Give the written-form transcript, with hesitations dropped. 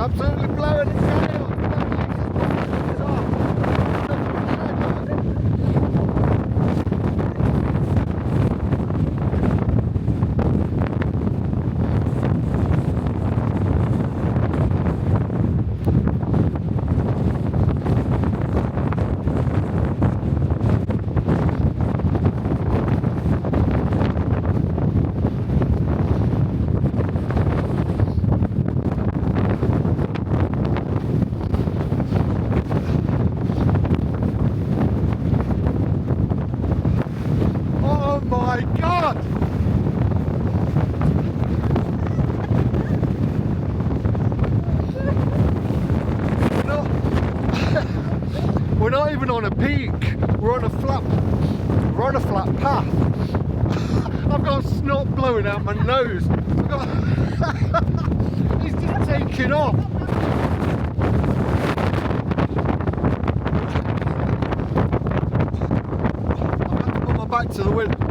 absolutely blowing the gale. My God! We're not even on a peak. We're on a flat path. I've got snot blowing out my nose. It's just taking off. I've got to put my back to the wind.